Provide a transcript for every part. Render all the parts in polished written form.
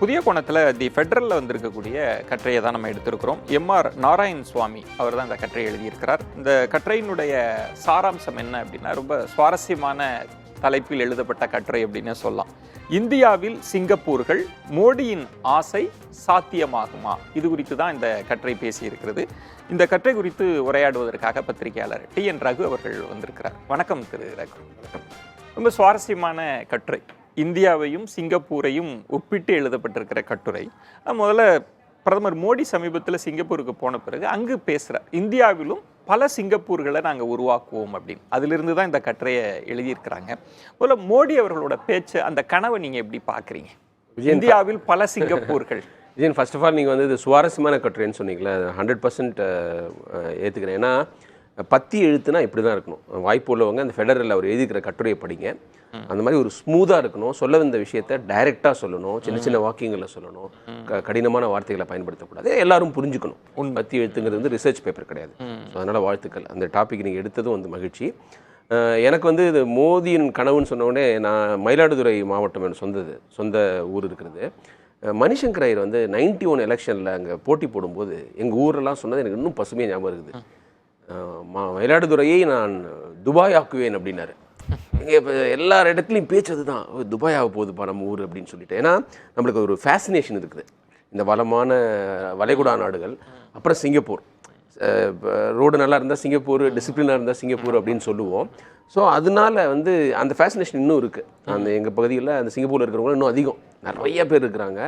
புதிய கோணத்தில் தி ஃபெடரலில் வந்திருக்கக்கூடிய கட்டுரையை தான் நம்ம எடுத்திருக்கிறோம். எம்ஆர் நாராயண் சுவாமி அவர் தான் இந்த கட்டுரையை எழுதியிருக்கிறார். இந்த கட்டுரையினுடைய சாராம்சம் என்ன அப்படின்னா, ரொம்ப சுவாரஸ்யமான தலைப்பில் எழுதப்பட்ட கட்டுரை அப்படின்னு சொல்லலாம். இந்தியாவில் சிங்கப்பூர்கள், மோடியின் ஆசை சாத்தியமாகுமா? இது குறித்து தான் இந்த கட்டுரை பேசியிருக்கிறது. இந்த கட்டுரை குறித்து உரையாடுவதற்காக பத்திரிகையாளர் TN ரகு அவர்கள் வந்திருக்கிறார். வணக்கம் திரு ரகு. ரொம்ப சுவாரஸ்யமான கட்டுரை. இந்தியாவையும் சிங்கப்பூரையும் ஒப்பிட்டு எழுதப்பட்டிருக்கிற கட்டுரை. முதல்ல பிரதமர் மோடி சமீபத்தில் சிங்கப்பூருக்கு போன பிறகு அங்கு பேசுகிறார், இந்தியாவிலும் பல சிங்கப்பூர்களை நாங்கள் உருவாக்குவோம் அப்படின்னு. அதிலிருந்து தான் இந்த கட்டுரையை எழுதியிருக்கிறாங்க. முதல்ல மோடி அவர்களோட பேச்சு, அந்த கனவை நீங்கள் எப்படி பார்க்குறீங்க? இந்தியாவில் பல சிங்கப்பூர்கள். விஜயன், ஃபர்ஸ்ட் ஆஃப் ஆல் நீங்கள் வந்து இது சுவாரஸ்யமான கட்டுரைன்னு சொன்னீங்களே, 100% ஏற்றுக்கிறேன். ஏன்னா பத்தி எழுத்துனா இப்படி தான் இருக்கணும். வாய்ப்பு உள்ளவங்க அந்த ஃபெடரலில் அவர் எழுதிக்கிற கட்டுரையை படிங்க. அந்த மாதிரி ஒரு ஸ்மூத்தாக இருக்கணும். சொல்ல வந்த விஷயத்தை டைரெக்டாக சொல்லணும், சின்ன சின்ன வாக்கியங்களை சொல்லணும், கடினமான வார்த்தைகளை பயன்படுத்தக்கூடாது, எல்லாரும் புரிஞ்சுக்கணும். பத்தி எழுத்துங்கிறது வந்து ரிசர்ச் பேப்பர் கிடையாது. அதனால் வாழ்த்துக்கள். அந்த டாபிக் நீங்கள் எடுத்ததும் வந்து மகிழ்ச்சி. எனக்கு வந்து இது மோதியின் கனவுன்னு சொன்ன உடனே, நான் மயிலாடுதுறை மாவட்டம் என் சொந்த ஊர் இருக்கிறது. மணிசங்கர் ஐயர் வந்து 91 எலெக்ஷனில் அங்கே போட்டி போடும்போது எங்கள் ஊரெல்லாம் சொன்னது எனக்கு இன்னும் பசுமையாக ஞாபகம் இருக்குது. மயிலாடுதுறையை நான் துபாய் ஆக்குவேன் அப்படின்னாரு. இப்போ எல்லா இடத்துலையும் பேச்சது தான், துபாய் ஆக போகுதுப்பா நம்ம ஊர் அப்படின்னு சொல்லிட்டு. ஏன்னா நம்மளுக்கு ஒரு ஃபேசினேஷன் இருக்குது. இந்த வளமான வளைகுடா நாடுகள், அப்புறம் சிங்கப்பூர். ரோடு நல்லா இருந்தால் சிங்கப்பூர், டிசிப்ளினாக இருந்தால் சிங்கப்பூர் அப்படின்னு சொல்லுவோம். ஸோ அதனால வந்து அந்த ஃபேசினேஷன் இன்னும் இருக்குது. அந்த எங்கள் பகுதியில் அந்த சிங்கப்பூரில் இருக்கிறவங்க இன்னும் அதிகம், நிறைய பேர் இருக்கிறாங்க.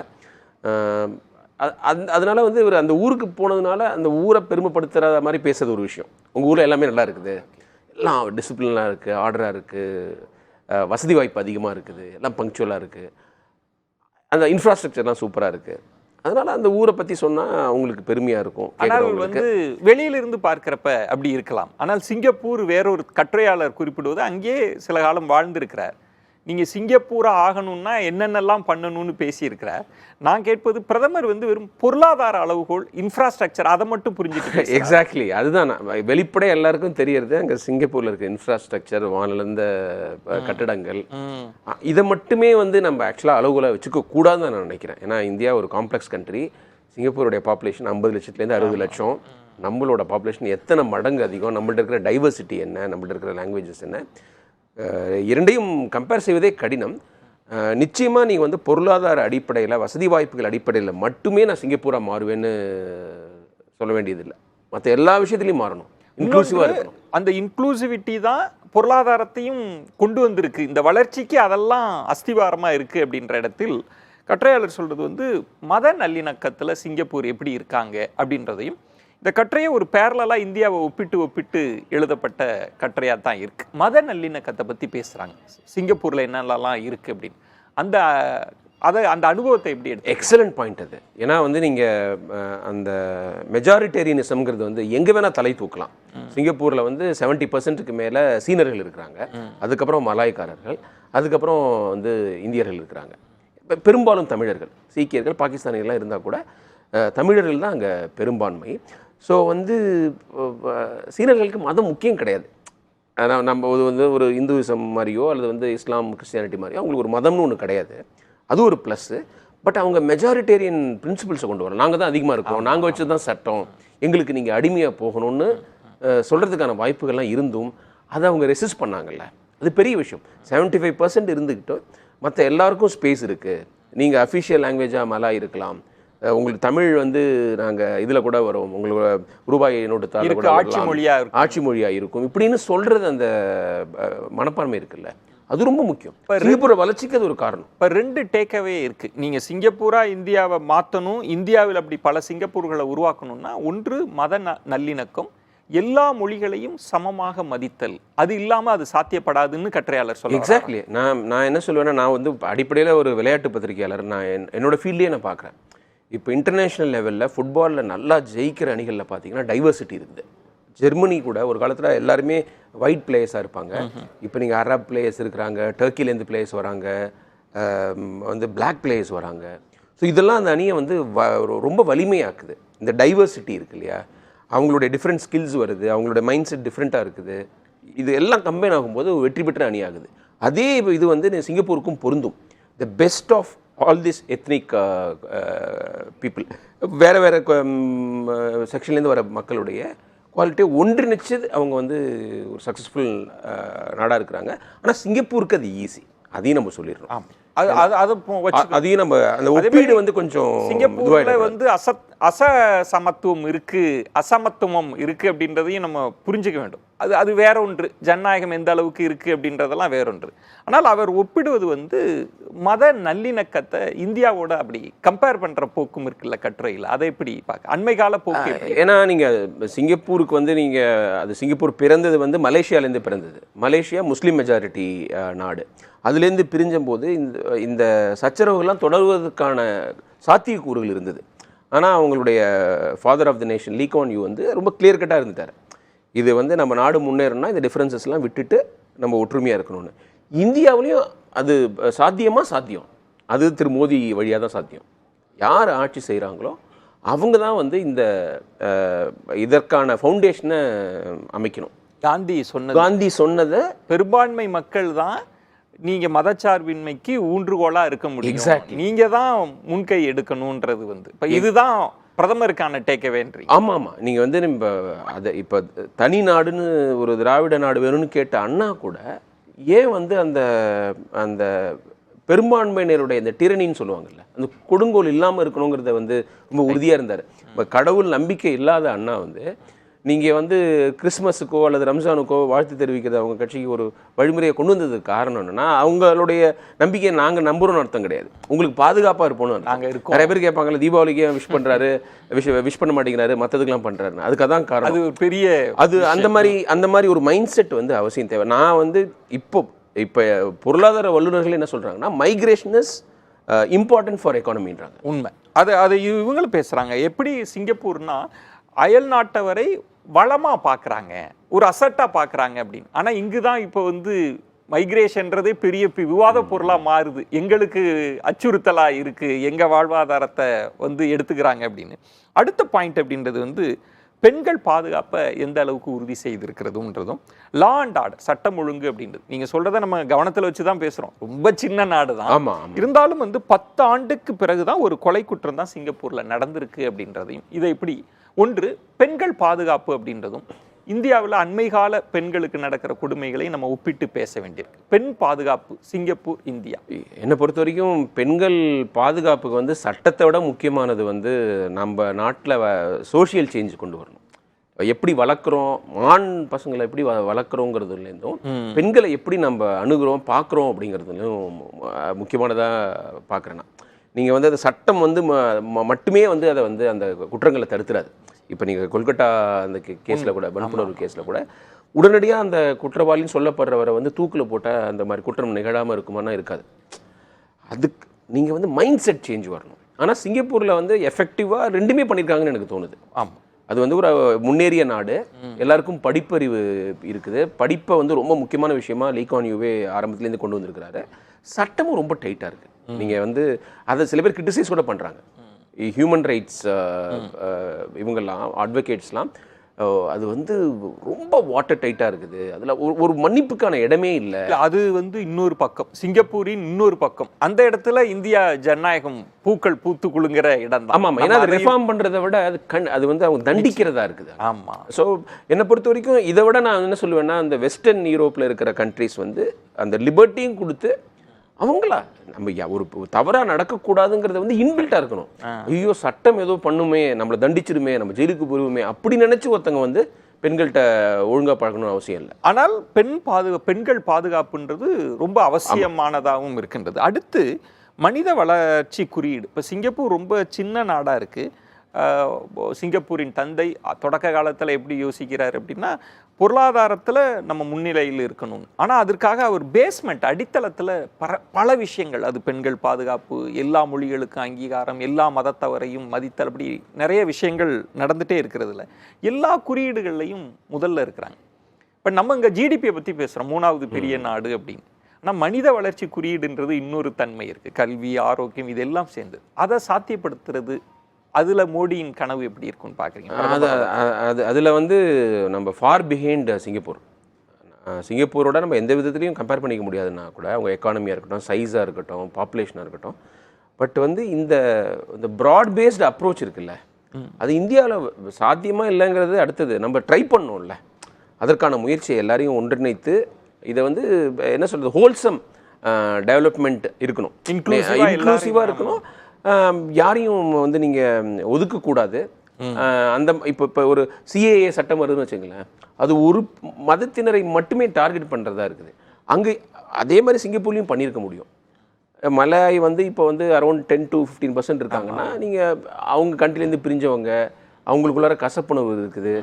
அதனால வந்து இவர் அந்த ஊருக்கு போனதுனால அந்த ஊரை பெருமைப்படுத்துகிற மாதிரி பேசுறது ஒரு விஷயம். உங்கள் ஊரில் எல்லாமே நல்லா இருக்குது, எல்லாம் டிசிப்ளினாக இருக்குது, ஆர்டராக இருக்குது, வசதி வாய்ப்பு அதிகமாக இருக்குது, எல்லாம் பங்க்சுவலாக இருக்குது, அந்த இன்ஃப்ராஸ்ட்ரக்சர்லாம் சூப்பராக இருக்குது. அதனால் அந்த ஊரை பற்றி சொன்னால் அவங்களுக்கு பெருமையாக இருக்கும். ஆனால் வந்து வெளியிலிருந்து பார்க்குறப்ப அப்படி இருக்கலாம். ஆனால் சிங்கப்பூர் வேறொரு கட்டுரையாளர் குறிப்பிடுவது, அங்கேயே சில காலம் வாழ்ந்திருக்கிறார். நீங்கள் சிங்கப்பூராக ஆகணும்னா என்னென்னலாம் பண்ணணும்னு பேசியிருக்கிறார். நான் கேட்பது, பிரதமர் வந்து வெறும் பொருளாதார அளவுகோல், இன்ஃப்ராஸ்ட்ரக்சர், அதை மட்டும் புரிஞ்சுட்டு. எக்ஸாக்ட்லி, அதுதான் வெளிப்படையாக எல்லாருக்கும் தெரியறது. அங்கே சிங்கப்பூரில் இருக்க இன்ஃப்ராஸ்ட்ரக்சர், வானிலிருந்த கட்டடங்கள், இதை மட்டுமே வந்து நம்ம ஆக்சுவலாக அளவுகோலை வச்சுக்க கூடாதுன்னு நான் நினைக்கிறேன். ஏன்னா இந்தியா ஒரு காம்ப்ளெக்ஸ் கண்ட்ரி. சிங்கப்பூருடைய பாப்புலேஷன் 50 லட்சத்துலேருந்து 60 லட்சம். நம்மளோட பாப்புலேஷன் எத்தனை மடங்கு அதிகம், நம்மள்ட்ட இருக்கிற டைவர்சிட்டி என்ன, நம்மள்ட்ட இருக்கிற லாங்குவேஜஸ் என்ன, இரண்டையும் கம்பேர் செய்வதே கடினம். நிச்சயமாக நீங்கள் வந்து பொருளாதார அடிப்படையில், வசதி வாய்ப்புகள் அடிப்படையில் மட்டுமே நான் சிங்கப்பூராக மாறுவேன்னு சொல்ல வேண்டியதில்லை. மற்ற எல்லா விஷயத்துலையும் மாறணும், இன்க்ளூசிவாக இருக்கணும். அந்த இன்க்ளூசிவிட்டி தான் பொருளாதாரத்தையும் கொண்டு வந்திருக்கு. இந்த வளர்ச்சிக்கு அதெல்லாம் அஸ்திவாரமாக இருக்குது. அப்படின்ற இடத்தில் கட்டுரையாளர் சொல்கிறது வந்து மத நல்லிணக்கத்தில் சிங்கப்பூர் எப்படி இருக்காங்க அப்படின்றதையும், இந்த கட்டுரையை ஒரு பேரலாக இந்தியாவை ஒப்பிட்டு எழுதப்பட்ட கட்டுரையாக தான் இருக்குது. மத நல்லிணக்கத்தை பற்றி பேசுகிறாங்க, சிங்கப்பூரில் என்னென்னலாம் இருக்குது அப்படின்னு. அந்த அனுபவத்தை எப்படி எடுத்து? எக்ஸலண்ட் பாயிண்ட் அது. ஏன்னா வந்து நீங்கள் அந்த மெஜாரிட்டேரியனிசம்ங்கிறது வந்து எங்கே வேணால் தலை தூக்கலாம். சிங்கப்பூரில் வந்து 70% மேலே சீனர்கள் இருக்கிறாங்க, அதுக்கப்புறம் மலாய்க்காரர்கள், அதுக்கப்புறம் வந்து இந்தியர்கள் இருக்கிறாங்க, பெரும்பாலும் தமிழர்கள், சீக்கியர்கள், பாகிஸ்தானிகள்லாம் இருந்தால் கூட தமிழர்கள் தான் அங்கே பெரும்பான்மை. ஸோ வந்து சீனர்களுக்கு மதம் முக்கியம் கிடையாது. நம்ம வந்து ஒரு இந்துவிசம் மாதிரியோ அல்லது வந்து இஸ்லாம் கிறிஸ்டியானிட்டி மாதிரியோ அவங்களுக்கு ஒரு மதம்னு ஒன்று கிடையாது. அது ஒரு ப்ளஸ்ஸு. பட் அவங்க மெஜாரிட்டேரியன் பிரின்சிபிள்ஸை கொண்டு வரலாம். நாங்கள் தான் அதிகமாக இருக்கோம், நாங்கள் வச்சு தான் சட்டம், எங்களுக்கு நீங்கள் அடிமையாக போகணும்னு சொல்கிறதுக்கான வாய்ப்புகள்லாம் இருந்தும் அதை அவங்க ரெசிஸ்ட் பண்ணாங்கல்ல, அது பெரிய விஷயம். 75% இருந்துக்கிட்டோம், மற்ற எல்லாருக்கும் ஸ்பேஸ் இருக்குது. நீங்கள் அஃபிஷியல் லாங்குவேஜாக மலாய் இருக்கலாம், உங்களுக்கு தமிழ் வந்து நாங்கள் இதில் கூட வரும், உங்களுக்கு ரூபாய் நோட்டு தாள் கூட ஆட்சி மொழியாக இருக்கும் இப்படின்னு சொல்கிறது அந்த மனப்பான்மை இருக்குல்ல, அது ரொம்ப முக்கியம். சிங்கப்பூரை வளர்ச்சிக்கு அது ஒரு காரணம். இப்போ 2 டேக்அவே இருக்குது. நீங்கள் சிங்கப்பூராக இந்தியாவை மாற்றணும், இந்தியாவில் அப்படி பல சிங்கப்பூர்களை உருவாக்கணும்னா, ஒன்று மத நல்லிணக்கம், எல்லா மொழிகளையும் சமமாக மதித்தல். அது இல்லாமல் அது சாத்தியப்படாதுன்னு கட்டுரையாளர் சொல்லுவாங்க. எக்ஸாக்ட்லி. நான் என்ன சொல்லுவேன்னா, நான் வந்து அடிப்படையில் ஒரு விளையாட்டு பத்திரிகையாளர். நான் என்னோடய ஃபீல்ட்லேயே நான் பார்க்குறேன். இப்போ இன்டர்நேஷ்னல் லெவலில் ஃபுட்பாலில் நல்லா ஜெயிக்கிற அணிகளில் பார்த்தீங்கன்னா டைவர்சிட்டி இருக்குது. ஜெர்மனி கூட ஒரு காலத்தில் எல்லாருமே ஒயிட் பிளேயர்ஸாக இருப்பாங்க. இப்போ நீங்கள் அரப் பிளேயர்ஸ் இருக்கிறாங்க, டர்க்கிலேருந்து பிளேயர்ஸ் வராங்க, வந்து பிளாக் பிளேயர்ஸ் வராங்க. ஸோ இதெல்லாம் அந்த அணியை வந்து ரொம்ப வலிமையாக்குது. இந்த டைவர்சிட்டி இருக்கு இல்லையா, அவங்களுடைய டிஃப்ரெண்ட் ஸ்கில்ஸ் வருது, அவங்களுடைய மைண்ட் செட் டிஃப்ரெண்ட்டாக இருக்குது. இது எல்லாம் கம்பைன் ஆகும்போது வெற்றி பெற்ற அணி ஆகுது. அதே இது வந்து சிங்கப்பூருக்கும் பொருந்தும். The best of all this ethnic people, வேறு வேறு செக்ஷன்லேருந்து வர மக்களுடைய குவாலிட்டியை ஒன்றிணைச்சது அவங்க வந்து ஒரு சக்ஸஸ்ஃபுல் நாடாக இருக்கிறாங்க. ஆனால் சிங்கப்பூருக்கு அது ஈஸி, அதையும் நம்ம சொல்லிடுறோம். ஆமாம், அதையும் நம்ம அந்த ஒப்பீடு வந்து கொஞ்சம் சிங்கப்பூர்ல வந்து அசமத்துவம் இருக்கு, அசமத்துவம் இருக்கு அப்படின்றதையும் நம்ம புரிஞ்சுக்க வேண்டும். அது வேற ஒன்று, ஜனநாயகம் எந்த அளவுக்கு இருக்கு அப்படின்றதெல்லாம் வேற ஒன்று. ஆனால் அவர் ஒப்பிடுவது வந்து மத நல்லிணக்கத்தை இந்தியாவோட அப்படி கம்பேர் பண்ற போக்கும் இருக்குல்ல கட்டுரையில், அதை எப்படி பார்க்க அண்மை கால போக்கு? ஏன்னா நீங்க சிங்கப்பூருக்கு வந்து நீங்க அது சிங்கப்பூர் பிறந்தது வந்து மலேசியாலேருந்து பிறந்தது. மலேசியா முஸ்லீம் மெஜாரிட்டி நாடு. அதுலேருந்து பிரிஞ்சபோது இந்த சச்சரவுகள்லாம் தொடர்வதற்கான சாத்தியக்கூறுகள் இருந்தது. ஆனால் அவங்களுடைய father of the nation Lee Kuan Yew வந்து ரொம்ப கிளியர் கட்டாக இருந்துட்டார். இது வந்து நம்ம நாடு முன்னேறணும்னா இந்த டிஃப்ரென்சஸ்லாம் விட்டுட்டு நம்ம ஒற்றுமையாக இருக்கணும்னு. இந்தியாவிலையும் அது சாத்தியம். அது திரு மோடி வழியாக தான் சாத்தியம். யார் ஆட்சி செய்கிறாங்களோ அவங்க தான் வந்து இந்த இதற்கான ஃபவுண்டேஷனை அமைக்கணும். காந்தி சொன்னதை பெரும்பான்மை மக்கள் தான் நீங்க மதச்சார்பின்மைக்கு ஊன்றுகோலா இருக்க முடியும், நீங்க தான் முன்கை எடுக்கணும்ன்றது வந்து இப்ப இதுதான் பிரதமருக்கான டேக்அவேன்றீங்க. ஆமாம், நீங்கள் வந்து நம்ம அதை இப்போ தனி நாடுன்னு ஒரு திராவிட நாடு வேணும்னு கேட்ட அண்ணா கூட ஏன் வந்து அந்த அந்த பெரும்பான்மையினருடைய இந்த டிரனின்னு சொல்லுவாங்கல்ல, அந்த கொடுங்கோல் இல்லாமல் இருக்கணுங்கிறத வந்து ரொம்ப உறுதியாக இருந்தார். இப்போ கடவுள் நம்பிக்கை இல்லாத அண்ணா வந்து நீங்கள் வந்து கிறிஸ்மஸுக்கோ அல்லது ரம்ஜானுக்கோ வாழ்த்து தெரிவிக்கிறது அவங்க கட்சிக்கு ஒரு வழிமுறையை கொண்டு வந்ததுக்கு காரணம் என்னென்னா, அவங்களுடைய நம்பிக்கையை நாங்கள் நம்புகிறோன்னு அர்த்தம் கிடையாது, உங்களுக்கு பாதுகாப்பாக இருப்போம்னு நாங்கள் இருக்கோம். நிறைய பேர் கேட்பாங்கல்ல, தீபாவளிக்கு விஷ் பண்ணுறாரு, விஷ் பண்ண மாட்டேங்கிறாரு, மற்றதுக்கெலாம் பண்ணுறாருன்னு. அதுக்கு அதான் காரணம். அது பெரிய அந்த மாதிரி ஒரு மைண்ட் செட் வந்து அவசியம் தேவை. நான் வந்து இப்போ பொருளாதார வல்லுநர்கள் என்ன சொல்கிறாங்கன்னா, மைக்ரேஷன் இஸ் இம்பார்ட்டன்ட் ஃபார் எக்கானமின்றாங்க. உண்மை. அது இவங்களும் பேசுகிறாங்க. எப்படி சிங்கப்பூர்னா அயல் நாட்டவரை வளமா பார்க்குறாங்க, ஒரு அசட்டாக பார்க்குறாங்க அப்படின்னு. ஆனால் இங்கு தான் இப்போ வந்து மைக்ரேஷன்றதே பெரிய விவாத பொருளாக மாறுது. எங்களுக்கு அச்சுறுத்தலாக இருக்குது, எங்கள் வாழ்வாதாரத்தை வந்து எடுத்துக்கிறாங்க அப்படின்னு. அடுத்த பாயிண்ட் அப்படின்றது வந்து பெண்கள் பாதுகாப்பை எந்த அளவுக்கு உறுதி செய்திருக்கிறதுன்றதும், லா அண்ட் ஆர்டர், சட்டம் ஒழுங்கு அப்படின்றது. நீங்கள் சொல்கிறத நம்ம கவனத்தில் வச்சு தான் பேசுகிறோம். ரொம்ப சின்ன நாடு தான், இருந்தாலும் வந்து 10 ஆண்டுக்கு பிறகு தான் ஒரு கொலை குற்றம் தான் சிங்கப்பூரில் நடந்திருக்கு அப்படின்றதையும், இதை இப்படி ஒன்று பெண்கள் பாதுகாப்பு அப்படின்றதும், இந்தியாவில் அண்மை கால பெண்களுக்கு நடக்கிற கொடுமைகளை நம்ம ஒப்பிட்டு பேச வேண்டியிருக்கு. பெண் பாதுகாப்பு சிங்கப்பூர், இந்தியா. என்னை பொறுத்த வரைக்கும் பெண்கள் பாதுகாப்புக்கு வந்து சட்டத்தை விட முக்கியமானது வந்து நம்ம நாட்டில் சோஷியல் சேஞ்ச் கொண்டு வரணும். எப்படி வளர்க்குறோம், ஆண் பசங்களை எப்படி வளர்க்குறோங்கிறதுலேருந்தும் பெண்களை எப்படி நம்ம அணுகிறோம் பார்க்குறோம் அப்படிங்கிறதுலையும் முக்கியமானதாக பார்க்குறேன்னா, நீங்கள் வந்து அந்த சட்டம் வந்து மட்டுமே வந்து அதை வந்து அந்த குற்றங்களை தடுத்துறாது. இப்போ நீங்கள் கொல்கட்டா அந்த கேஸில் கூட, வன்புணர்வு கேஸில் கூட உடனடியாக அந்த குற்றவாளின்னு சொல்லப்படுறவரை வந்து தூக்கில் போட்டால் அந்த மாதிரி குற்றம் நிகழாமல் இருக்குமானா இருக்காது. அதுக்கு நீங்கள் வந்து மைண்ட் செட் சேஞ்ச் வரணும். ஆனால் சிங்கப்பூரில் வந்து எஃபெக்டிவாக ரெண்டுமே பண்ணியிருக்காங்கன்னு எனக்கு தோணுது. ஆமாம், அது வந்து ஒரு முன்னேறிய நாடு, எல்லாருக்கும் படிப்பறிவு இருக்குது. படிப்பை வந்து ரொம்ப முக்கியமான விஷயமா லீ குவான் யூவே ஆரம்பத்துலேருந்து கொண்டு வந்திருக்கிறாரு. சட்டமும் ரொம்ப டைட்டாக இருக்குது. நீங்கள் வந்து அதை சில பேர் கிரிட்டிசைஸ் கூட பண்ணுறாங்க. ஹியூமன் ரைட்ஸ் இவங்கெல்லாம் அட்வொகேட்ஸ்லாம் அது வந்து ரொம்ப வாட்டர் டைட்டாக இருக்குது. அதில் ஒரு மன்னிப்புக்கான இடமே இல்லை. அது வந்து இன்னொரு பக்கம், சிங்கப்பூரின் இன்னொரு பக்கம். அந்த இடத்துல இந்தியா ஜனநாயகம் பூக்கள் பூத்து குலுங்குற இடம் தான். ஆமாம், ஏன்னா அதை ரிஃபார்ம் பண்ணுறதை விட அது வந்து அவங்க தண்டிக்கிறதா இருக்குது. ஆமாம். ஸோ என்னை பொறுத்த வரைக்கும் இதை விட நான் என்ன சொல்லுவேன்னா, அந்த வெஸ்டர்ன் யூரோப்பில் இருக்கிற கண்ட்ரிஸ் வந்து அந்த லிபர்ட்டியும் கொடுத்து அவங்களா நம்ம ஒரு தவறாக நடக்கக்கூடாதுங்கிறத வந்து இன்பில்ட்டாக இருக்கணும். ஐயோ சட்டம் ஏதோ பண்ணுமே, நம்மளை தண்டிச்சிருமே, நம்ம ஜெயிலுக்கு போடுவோமே அப்படி நினச்சி ஒருத்தங்க வந்து பெண்கள்கிட்ட ஒழுங்காக பழக்கணும்னு அவசியம் இல்லை. ஆனால் பெண்கள் பாதுகாப்புன்றது ரொம்ப அவசியமானதாகவும் இருக்கின்றது. அடுத்து மனித வளர்ச்சி குறியீடு. இப்போ சிங்கப்பூர் ரொம்ப சின்ன நாடாக இருக்குது. சிங்கப்பூரின் தந்தை தொடக்க காலத்தில் எப்படி யோசிக்கிறார் அப்படின்னா, பொருளாதாரத்தில் நம்ம முன்னிலையில் இருக்கணும். ஆனால் அதற்காக அவர் பேஸ்மெண்ட் அடித்தளத்தில் பல விஷயங்கள், அது பெண்கள் பாதுகாப்பு, எல்லா மொழிகளுக்கும் அங்கீகாரம், எல்லா மதத்தவரையும் மதித்தல், அப்படி நிறைய விஷயங்கள் நடந்துகிட்டே இருக்கிறதுல எல்லா குறியீடுகள்லையும் முதல்ல இருக்கிறாங்க. இப்போ நம்ம இங்கே ஜிடிபியை பற்றி பேசுகிறோம், 3வது பெரிய நாடு அப்படின்னு. ஆனால் மனித வளர்ச்சி குறியீடுன்றது இன்னொரு தன்மை இருக்குது. கல்வி, ஆரோக்கியம், இதெல்லாம் சேர்ந்து அதை சாத்தியப்படுத்துறது, அதில் மோடியின் கனவு எப்படி இருக்குன்னு பார்க்குறீங்க? அதில் வந்து நம்ம ஃபார் பிஹைண்ட் சிங்கப்பூர். சிங்கப்பூரோட நம்ம எந்த விதத்துலையும் கம்பேர் பண்ணிக்க முடியாதுன்னா கூட அவங்க எக்கானமியாக இருக்கட்டும், சைஸாக இருக்கட்டும், பாப்புலேஷனாக இருக்கட்டும். பட் வந்து இந்த ப்ராட் பேஸ்டு அப்ரோச் இருக்குல்ல, அது இந்தியாவில் சாத்தியமாக இல்லைங்கிறது அடுத்தது நம்ம ட்ரை பண்ணோம்ல. அதற்கான முயற்சியை எல்லாரையும் ஒன்றிணைத்து இதை வந்து என்ன சொல்கிறது, ஹோல்சம் டெவலப்மெண்ட் இருக்கணும், இன்க்ளூசிவாக இருக்கணும். யாரையும் வந்து நீங்கள் ஒதுக்கக்கூடாது. அந்த இப்போ ஒரு சிஏஏ சட்டம் வருதுன்னு வச்சுங்களேன், அது ஒரு மதத்தினரை மட்டுமே டார்கெட் பண்ணுறதா இருக்குது. அங்கே அதே மாதிரி சிங்கப்பூர்லேயும் பண்ணியிருக்க முடியும். மலாய் வந்து இப்போ வந்து அரௌண்ட் 10 to 15% இருக்காங்கன்னா, நீங்கள் அவங்க கண்ட்ரிலேருந்து பிரிஞ்சவங்க, அவங்களுக்குள்ளார கசப்புணர்வு இருக்குது,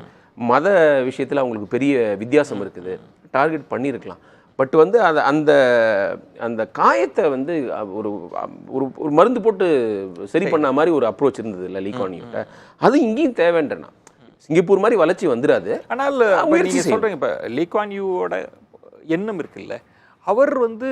மத விஷயத்தில் அவங்களுக்கு பெரிய வித்தியாசம் இருக்குது, டார்கெட் பண்ணியிருக்கலாம். பட் வந்து அதை அந்த அந்த காயத்தை வந்து ஒரு ஒரு மருந்து போட்டு சரி பண்ண மாதிரி ஒரு அப்ரோச் இருந்தது இல்லை லீ குவான் யூட்ட. அது இங்கேயும் தேவைன்றனா சிங்கப்பூர் மாதிரி வளர்ச்சி வந்துடாது. ஆனால் நீங்கள் சொல்கிறீங்க இப்போ லீ குவான் யூவோட எண்ணம் இருக்குல்ல, அவர் வந்து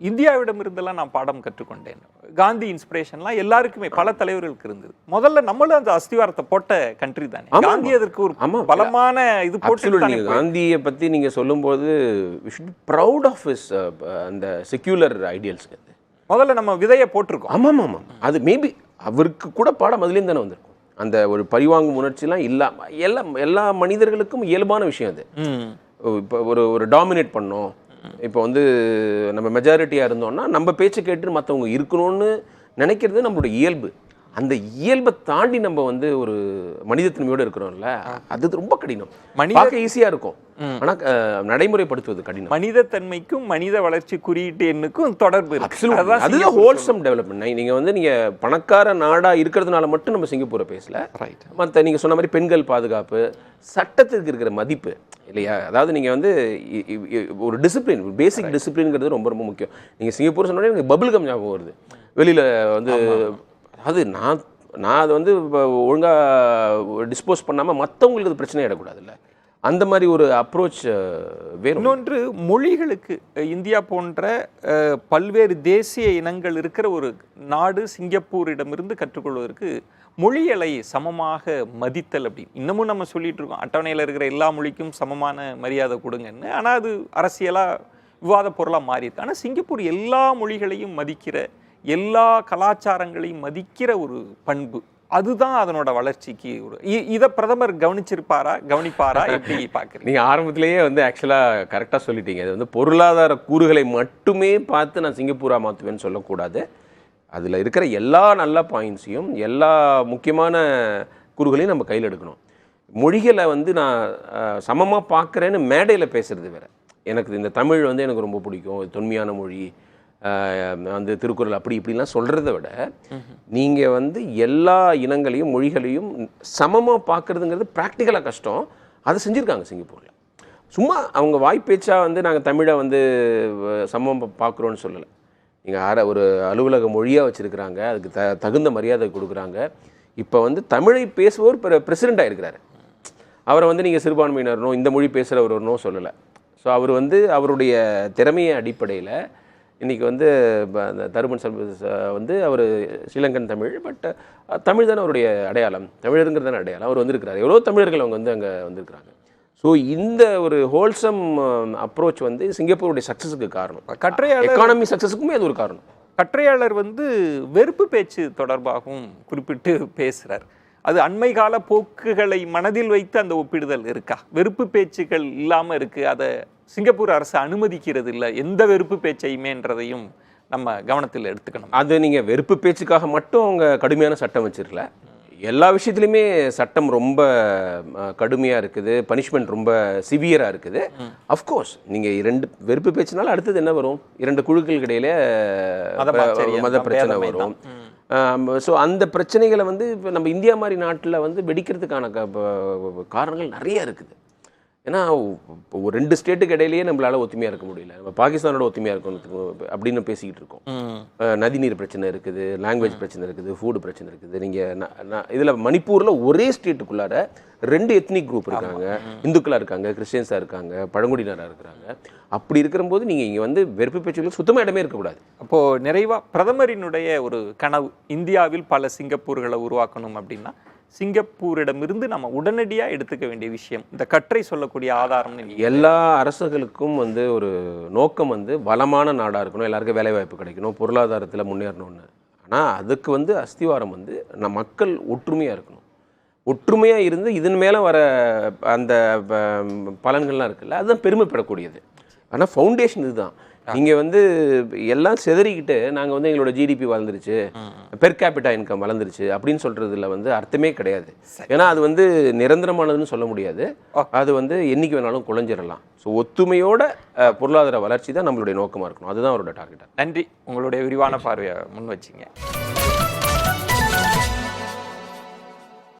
இந்தியாவிடம் இருந்தெல்லாம் நான் பாடம் கற்றுக்கொண்டேன். காந்தி இன்ஸ்பிரேஷன்லாம் எல்லாருக்குமே பல தலைவர்களுக்கு இருந்தது. முதல்ல நம்மளும் அந்த அஸ்திவாரத்தை போட்ட கண்ட்ரி தானே. காந்தி அதற்கு ஒரு பலமான இது போட்டு. காந்தியை பற்றி நீங்கள் சொல்லும்போது we should be proud of his அந்த செக்யூலர் ஐடியல்ஸ். முதல்ல நம்ம விதையை போட்டிருக்கோம். ஆமாம் ஆமாம், அது மேபி அவருக்கு கூட பாடம் அதுலேருந்து தானே வந்திருக்கும். அந்த ஒரு பழிவாங்கும் உணர்ச்சிலாம் இல்லாமல் எல்லா மனிதர்களுக்கும் இயல்பான விஷயம் அது. இப்போ ஒரு டாமினேட் பண்ணோம், இப்போ வந்து நம்ம மெஜாரிட்டியாக இருந்தோம்னா நம்ம பேச்சை கேட்டு மற்றவங்க இருக்கணும்னு நினைக்கிறது நம்மளோட இயல்பு. அந்த இயல்பை தாண்டி நம்ம வந்து ஒரு மனிதத்தன்மையோடு இருக்கிறோம்ல, அது ரொம்ப கடினம். பார்க்க ஈஸியாக இருக்கும், ஆனால் நடைமுறைப்படுத்துவது கடினம். மனிதத்தன்மைக்கும் மனித வளர்ச்சி குறியீட்டு எண்ணுக்கும் தொடர்பு இருக்கு. அதுதான் ஹோல்சம் டெவலப்மெண்ட். நீங்கள் வந்து நீங்கள் பணக்கார நாடாக இருக்கிறதுனால மட்டும் நம்ம சிங்கப்பூரை பேசல. ரைட். மற்ற நீங்கள் சொன்ன மாதிரி பெண்கள் பாதுகாப்பு, சட்டத்திற்கு இருக்கிற மதிப்பு இல்லையா, அதாவது நீங்கள் வந்து ஒரு டிசிப்ளின், பேசிக் டிசிப்ளின்ங்கிறது ரொம்ப ரொம்ப முக்கியம். நீங்கள் சிங்கப்பூர் சொன்னோடனே எனக்கு பபிள் கம் ஞாபகம் வருது. வெளியில் வந்து அது நான் அதை வந்து ஒழுங்காக டிஸ்போஸ் பண்ணாமல் மற்றவங்களுக்கு அது பிரச்சனை ஆகிடக்கூடாதுல்ல, அந்த மாதிரி ஒரு அப்ரோச் வேறு. இன்னொன்று, மொழிகளுக்கு இந்தியா போன்ற பல்வேறு தேசிய இனங்கள் இருக்கிற ஒரு நாடு சிங்கப்பூரிடமிருந்து கற்றுக்கொள்வதற்கு மொழிகளை சமமாக மதித்தல் அப்படின்னு இன்னமும் நம்ம சொல்லிட்டு இருக்கோம். அட்டவணையில் இருக்கிற எல்லா மொழிக்கும் சமமான மரியாதை கொடுங்கன்னு. ஆனால் அது அரசியலாக விவாத பொருளாக மாறி இருக்கு. ஆனால் சிங்கப்பூர் எல்லா மொழிகளையும் மதிக்கிற, எல்லா கலாச்சாரங்களையும் மதிக்கிற ஒரு பண்பு, அதுதான் அதனோட வளர்ச்சிக்கு ஒரு இதை பிரதமர் கவனிப்பாரா எப்படி பார்க்குறீங்க? நீங்கள் ஆரம்பத்திலேயே வந்து ஆக்சுவலாக கரெக்டாக சொல்லிட்டீங்க. அது வந்து பொருளாதார கூறுகளை மட்டுமே பார்த்து நான் சிங்கப்பூராக மாற்றுவேன்னு சொல்லக்கூடாது. அதில் இருக்கிற எல்லா நல்ல பாயிண்ட்ஸையும், எல்லா முக்கியமான கூறுகளையும் நம்ம கையில் எடுக்கணும். மொழிகளை வந்து நான் சமமாக பார்க்குறேன்னு மேடையில் பேசுகிறது வேறு. எனக்கு இந்த தமிழ் வந்து எனக்கு ரொம்ப பிடிக்கும், தொன்மையான மொழி, அந்த திருக்குறள் அப்படி இப்படிலாம் சொல்கிறத விட நீங்கள் வந்து எல்லா இனங்களையும் மொழிகளையும் சமமாக பார்க்குறதுங்கிறது ப்ராக்டிக்கலாக கஷ்டம். அதை செஞ்சுருக்காங்க சிங்கப்பூரில். சும்மா அவங்க வாய்ப்பேச்சாக வந்து நாங்கள் தமிழை வந்து சமமாக பார்க்குறோன்னு சொல்லலை. நீங்கள் ஒரு அலுவலக மொழியாக வச்சுருக்கிறாங்க, அதுக்கு தகுந்த மரியாதை கொடுக்குறாங்க. இப்போ வந்து தமிழை பேசுவோர் பிரசிடெண்ட்டாக இருக்கிறாரு. அவரை வந்து நீங்கள் சிறுபான்மையினர்னோ இந்த மொழி பேசுகிறவர்னோ சொல்லலை. ஸோ அவர் வந்து அவருடைய திறமையை அடிப்படையில் இன்றைக்கி வந்து அந்த தருமன் வந்து அவர் ஸ்ரீலங்கன் தமிழ், பட் தமிழ் தானே அவருடைய அடையாளம், தமிழருங்கிறது தானே அடையாளம். அவர் வந்திருக்கிறார். எவ்வளோ தமிழர்கள் அவங்க வந்து அங்கே வந்திருக்கிறாங்க. ஸோ இந்த ஒரு ஹோல்சம் அப்ரோச் வந்து சிங்கப்பூருடைய சக்ஸஸுக்கு காரணம். எக்கானமி சக்ஸஸுக்குமே அது ஒரு காரணம். கற்றையாளர் வந்து வெறுப்பு பேச்சு தொடர்பாகவும் குறிப்பிட்டு பேசுகிறார். அது அண்மை கால போக்குகளை மனதில் வைத்து அந்த ஒப்பிடுதல் இருக்கா? வெறுப்பு பேச்சுக்கள் இல்லாமல் இருக்குது, அதை சிங்கப்பூர் அரசு அனுமதிக்கிறது இல்லை எந்த வெறுப்பு பேச்சையுமேன்றதையும் நம்ம கவனத்தில் எடுத்துக்கணும். அது நீங்கள் வெறுப்பு பேச்சுக்காக மட்டும் அவங்க கடுமையான சட்டம் வச்சிருக்கல, எல்லா விஷயத்துலையுமே சட்டம் ரொம்ப கடுமையாக இருக்குது, பனிஷ்மெண்ட் ரொம்ப சிவியராக இருக்குது. அஃப்கோர்ஸ் நீங்கள் 2 வெறுப்பு பேச்சுனால அடுத்தது என்ன வரும்? 2 குழுக்களுக்கு இடையில மத பிரச்சனை வரும். ஸோ அந்த பிரச்சனைகளை வந்து இப்போ நம்ம இந்தியா மாதிரி நாட்டில் வந்து வெடிக்கிறதுக்கான காரணங்கள் நிறைய இருக்குது. ஏன்னா ஒரு 2 ஸ்டேட்டுக்கு இடையிலேயே நம்மளால ஒத்துமையாக இருக்க முடியல. நம்ம பாகிஸ்தானோட ஒத்துமையாக இருக்கணும் அப்படின்னு பேசிக்கிட்டு இருக்கோம். நதிநீர் பிரச்சனை இருக்குது, லாங்குவேஜ் பிரச்சனை இருக்குது, ஃபுட் பிரச்சனை இருக்குது. நீங்கள் இதில் மணிப்பூரில் ஒரே ஸ்டேட்டுக்குள்ளார 2 எத்னிக் குரூப் இருக்காங்க. இந்துக்களாக இருக்காங்க, கிறிஸ்டியன்ஸாக இருக்காங்க, பழங்குடியினராக இருக்கிறாங்க. அப்படி இருக்கிறபோது நீங்கள் இங்கே வந்து வெறுப்பு பேச்சுகளுக்கு சுத்தமாக இடமே இருக்கக்கூடாது. அப்போது நிறைவாக பிரதமரினுடைய ஒரு கனவு, இந்தியாவில் பல சிங்கப்பூர்களை உருவாக்கணும் அப்படின்னா சிங்கப்பூரிடமிருந்து நம்ம உடனடியாக எடுத்துக்க வேண்டிய விஷயம் இந்த கட்டுரை சொல்லக்கூடிய ஆதாரம்னு எல்லா அரசுகளுக்கும் வந்து ஒரு நோக்கம் வந்து வளமான நாடாக இருக்கணும், எல்லாருக்கும் வேலைவாய்ப்பு கிடைக்கணும், பொருளாதாரத்தில் முன்னேறணும்னு. ஆனால் அதுக்கு வந்து அஸ்திவாரம் வந்து மக்கள் ஒற்றுமையாக இருக்கணும். ஒற்றுமையாக இருந்து இதன் மேலே வர அந்த பலன்கள்லாம் இருக்குல்ல, அதுதான் பெருமைப்படக்கூடியது. ஆனால் ஃபவுண்டேஷன் இதுதான். நீங்கள் வந்து எல்லாம் செதறிக்கிட்டு நாங்கள் வந்து எங்களோட ஜிடிபி வளர்ந்துருச்சு, பெர் கேபிட்டா இன்கம் வளர்ந்துருச்சு அப்படின்னு சொல்கிறதுல வந்து அர்த்தமே கிடையாது. ஏன்னா அது வந்து நிரந்தரமானதுன்னு சொல்ல முடியாது. அது வந்து என்னைக்கு வேணாலும் குலைஞ்சிடலாம். ஸோ ஒத்துமையோட பொருளாதார வளர்ச்சி தான் நம்மளுடைய நோக்கமாக இருக்கணும். அதுதான் அவரோட டார்கெட்டாக. நன்றி, உங்களுடைய விரிவான பார்வையை முன் வச்சிங்க.